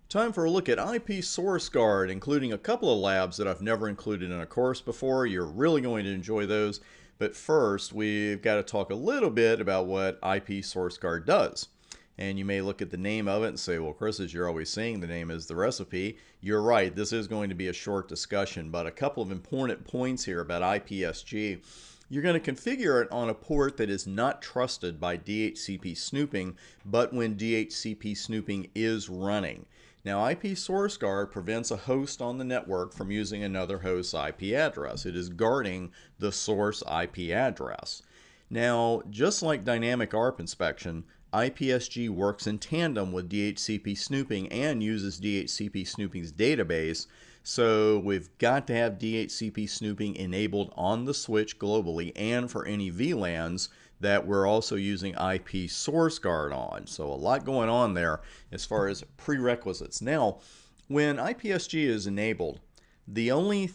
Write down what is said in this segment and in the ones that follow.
Time for a look at IP Source Guard, including a couple of labs that I've never included in a course before. You're really going to enjoy those. But first, we've got to talk a little bit about what IP Source Guard does. And you may look at the name of it and say, well, Chris, as you're always saying, the name is the recipe. You're right, this is going to be a short discussion, but a couple of important points here about IPSG. You're going to configure it on a port that is not trusted by DHCP snooping, but when DHCP snooping is running. Now, IP Source Guard prevents a host on the network from using another host's IP address. It is guarding the source IP address. Now, just like dynamic ARP inspection, IPSG works in tandem with DHCP snooping and uses DHCP snooping's database. So we've got to have DHCP snooping enabled on the switch globally and for any VLANs that we're also using IP Source Guard on. So a lot going on there as far as prerequisites. Now, when IPSG is enabled, the only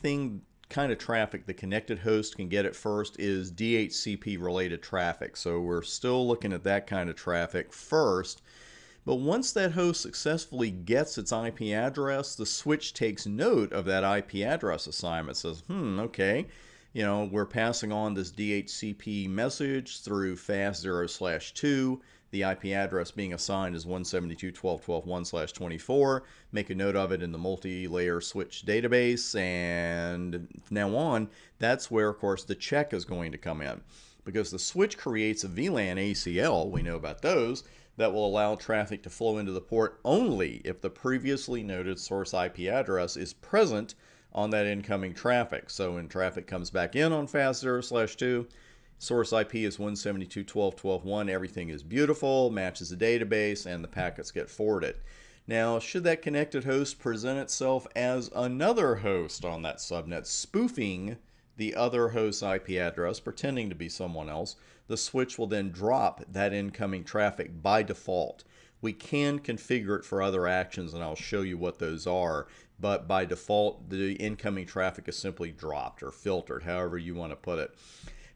kind of traffic the connected host can get at first is DHCP related traffic. So we're still looking at that kind of traffic first. But once that host successfully gets its IP address, the switch takes note of that IP address assignment. It says, okay, we're passing on this DHCP message through fast0/2. The IP address being assigned is 172.12.12.1/24. Make a note of it in the multi-layer switch database, and from now on, that's where, of course, the check is going to come in. Because the switch creates a VLAN ACL, we know about those, that will allow traffic to flow into the port only if the previously noted source IP address is present on that incoming traffic. So when traffic comes back in on fast0/2, source IP is 172.12.12.1, everything is beautiful, matches the database, and the packets get forwarded. Now, should that connected host present itself as another host on that subnet, spoofing the other host's IP address, pretending to be someone else, the switch will then drop that incoming traffic by default. We can configure it for other actions, and I'll show you what those are, but by default, the incoming traffic is simply dropped or filtered, however you want to put it.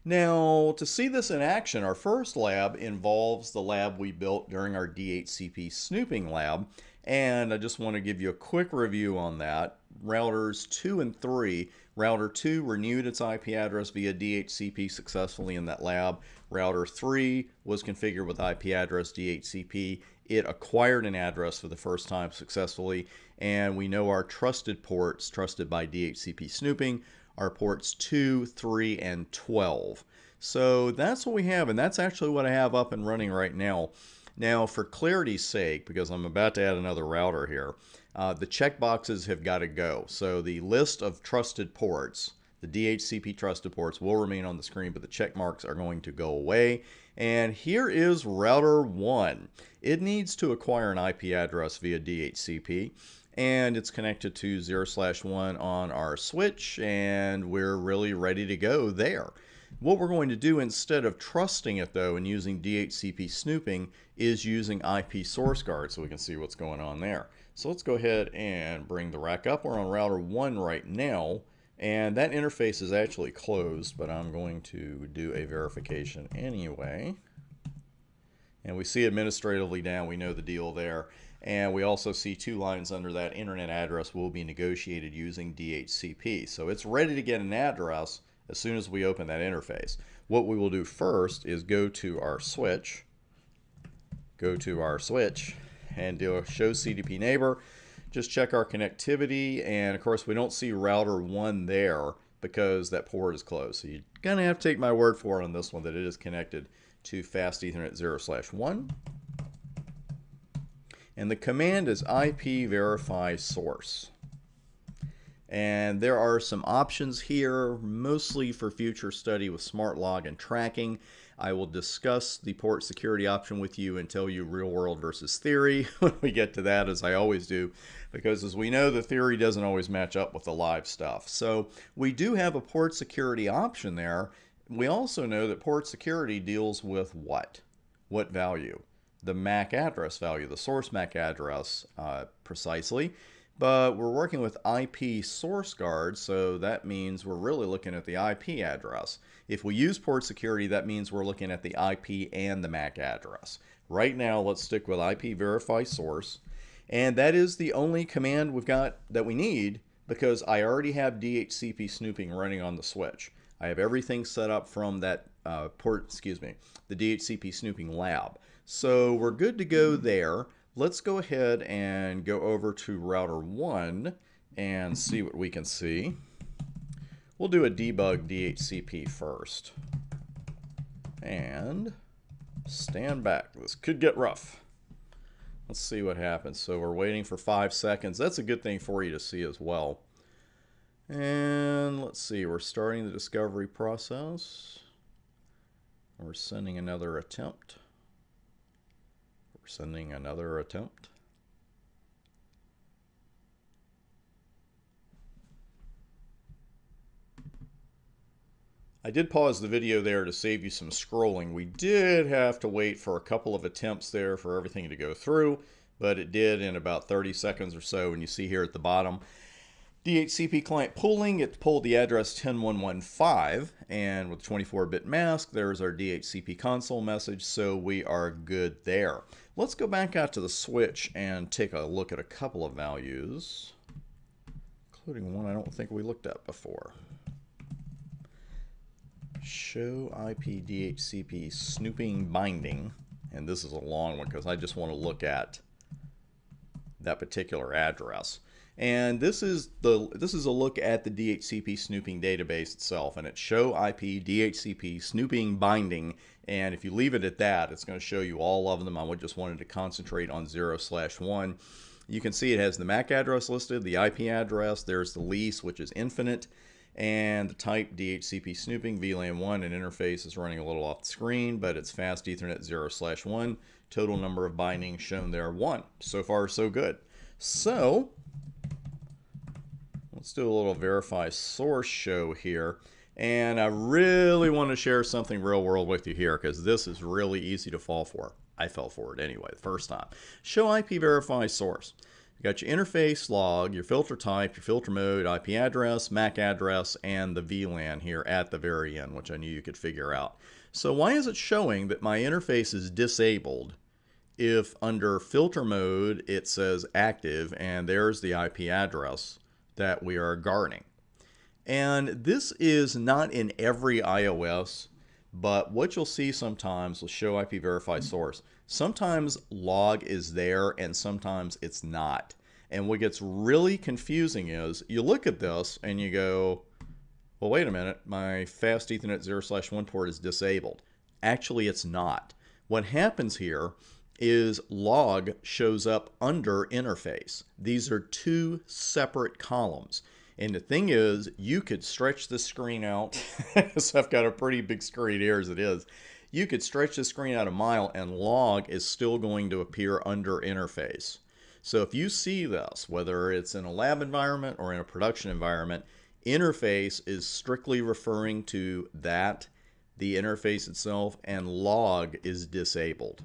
Now, to see this in action, our first lab involves the lab we built during our DHCP snooping lab, and I just want to give you a quick review on that. Routers 2 and 3. Router 2 renewed its IP address via DHCP successfully in that lab. Router 3 was configured with IP address DHCP. It acquired an address for the first time successfully, and we know our trusted ports, trusted by DHCP snooping, are ports 2, 3, and 12. So that's what we have, and that's actually what I have up and running right now. Now, for clarity's sake, because I'm about to add another router here, the checkboxes have got to go. So the list of trusted ports, the DHCP trusted ports, will remain on the screen, but the check marks are going to go away. And here is router 1. It needs to acquire an IP address via DHCP, and it's connected to 0/1 on our switch, and we're really ready to go there. What we're going to do instead of trusting it, though, and using DHCP snooping, is using IP Source Guard so we can see what's going on there. So let's go ahead and bring the rack up. We're on router 1 right now, and that interface is actually closed, but I'm going to do a verification anyway. And we see administratively down, we know the deal there. And we also see 2 lines under that internet address will be negotiated using DHCP. So it's ready to get an address as soon as we open that interface. What we will do first is go to our switch, and do a show CDP neighbor. Just check our connectivity, and of course we don't see router 1 there because that port is closed. So you're gonna have to take my word for it on this one that it is connected to fast Ethernet 0/1. And the command is IP verify source. And there are some options here, mostly for future study with smart log and tracking. I will discuss the port security option with you and tell you real world versus theory when we get to that, as I always do, because as we know, the theory doesn't always match up with the live stuff. So we do have a port security option there. We also know that port security deals with what? What value? The MAC address value, the source MAC address precisely. But we're working with IP Source Guard, so that means we're really looking at the IP address. If we use port security, that means we're looking at the IP and the MAC address. Right now, let's stick with IP verify source. And that is the only command we've got that we need because I already have DHCP snooping running on the switch. I have everything set up from that the DHCP snooping lab. So we're good to go there. Let's go ahead and go over to router 1 and see what we can see. We'll do a debug DHCP first. And stand back. This could get rough. Let's see what happens. So we're waiting for 5 seconds. That's a good thing for you to see as well. And let's see, we're starting the discovery process. We're sending another attempt. We're sending another attempt. I did pause the video there to save you some scrolling. We did have to wait for a couple of attempts there for everything to go through, but it did in about 30 seconds or so. And you see here at the bottom, DHCP client pooling, it pulled the address 10115, and with 24-bit mask, there's our DHCP console message, so we are good there. Let's go back out to the switch and take a look at a couple of values, including one I don't think we looked at before. Show IP DHCP snooping binding, and this is a long one because I just want to look at that particular address. And this is a look at the DHCP snooping database itself, and it's show IP DHCP snooping binding. And if you leave it at that, it's going to show you all of them. I just wanted to concentrate on 0/1. You can see it has the MAC address listed, the IP address, there's the lease, which is infinite, and the type DHCP snooping, VLAN 1, and interface is running a little off the screen, but it's fast Ethernet 0/1. Total number of bindings shown there, 1. So far, so good. So let's do a little verify source show here. And I really want to share something real world with you here because this is really easy to fall for. I fell for it anyway the first time. Show IP verify source. You got your interface log, your filter type, your filter mode, IP address, MAC address, and the VLAN here at the very end, which I knew you could figure out. So why is it showing that my interface is disabled if under filter mode it says active and there's the IP address that we are guarding? And this is not in every iOS, but what you'll see sometimes will show IP verify source. Sometimes log is there and sometimes it's not. And what gets really confusing is you look at this and you go, well, wait a minute, my fast Ethernet 0/1 port is disabled. Actually, it's not. What happens here is log shows up under interface. These are two separate columns. And the thing is, you could stretch the screen out. So I've got a pretty big screen here as it is. You could stretch the screen out a mile and log is still going to appear under interface. So if you see this, whether it's in a lab environment or in a production environment, interface is strictly referring to that, the interface itself, and log is disabled.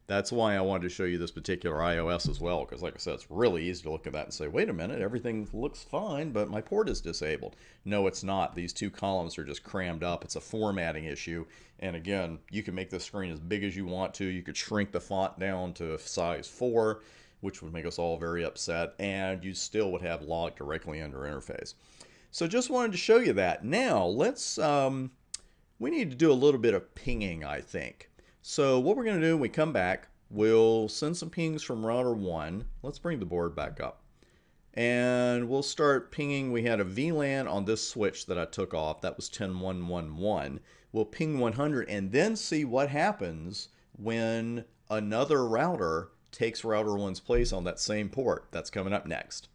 That's why I wanted to show you this particular iOS as well, because like I said, it's really easy to look at that and say, wait a minute, everything looks fine, but my port is disabled. No, it's not. These two columns are just crammed up. It's a formatting issue. And again, you can make the screen as big as you want to. You could shrink the font down to size 4, which would make us all very upset, and you still would have log directly under interface. So just wanted to show you that. Now, let's, we need to do a little bit of pinging, I think. So what we're going to do when we come back, we'll send some pings from router 1. Let's bring the board back up. And we'll start pinging. We had a VLAN on this switch that I took off. That was 10.1.1.1. We'll ping 100 and then see what happens when another router takes router 1's place on that same port. That's coming up next.